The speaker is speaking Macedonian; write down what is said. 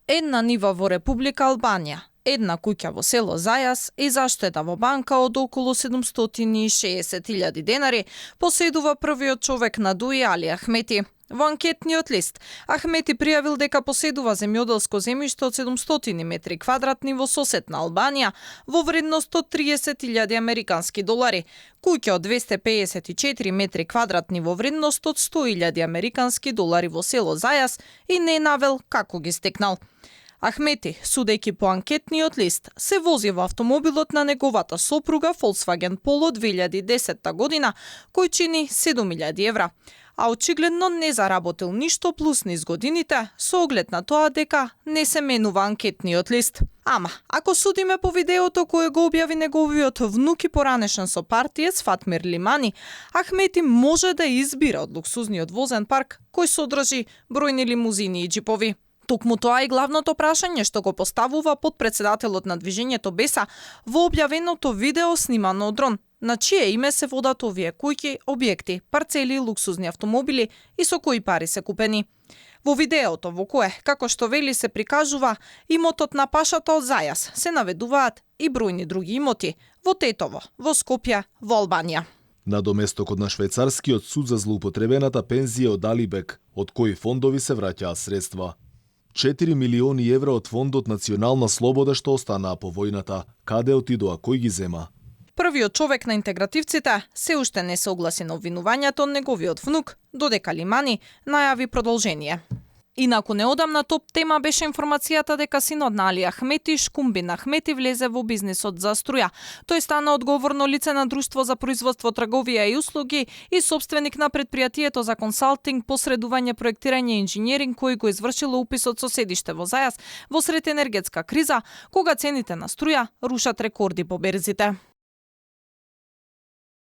Една нива во Република Албанија, една куќа во село Зајас и заштеда во банка од околу 760.000 денари поседува првиот човек на Дуи Али Ахмети. Во анкетниот лист, Ахмети пријавил дека поседува земјоделско земјиште од 700 метри квадратни во соседна Албанија во вредност од 30.000 американски долари, куќа од 254 метри квадратни во вредност од 100.000 американски долари во село Зајас и не навел како ги стекнал. Ахмети, судејќи по анкетниот лист, се вози во автомобилот на неговата сопруга Volkswagen Polo 2010 година, кој чини 7.000 евра, а очигледно не заработил ништо плюс низ годините, со оглед на тоа дека не се менува анкетниот лист. Ама, ако судиме по видеото кое го објави неговиот внук и поранешен сопартиец Фатмир Лимани, Ахмети може да избира од луксузниот возен парк кој содржи бројни лимузини и џипови. Токму тоа е главното прашање што го поставува подпредседателот на движењето Беса во објавеното видео снимано од дрон. На чие име се водат овие куќи, објекти, парцели и луксузни автомобили и со кои пари се купени. Во видеото во кое, како што вели се прикажува, имотот на пашата од Зајас, се наведуваат и бројни други имоти во Тетово, во Скопје, во Албанија. На доместокот на швајцарскиот суд за злоупотребената пензија од Алибек, од кои фондови се враќаат средства. 4 милиони евра од фондот Национална слобода што останаа по војната, каде отидоа, кој ги зема? Првиот човек на интегративците се уште не се огласи на обвинувањето од неговиот внук, додека Лимани најави продолжение. Инаку неодамна топ тема беше информацијата дека синот на Али Ахмети, Шкумбин Ахмети, влезе во бизнисот за струја. Тој стана одговорно лице на Друштво за производство, трговија и услуги и собственик на предпријатието за консалтинг, посредување, проектирање и инженеринг кој го извршило уписот со седиште во Зајас во сред енергетска криза, кога цените на струја рушат рекорди по берзите.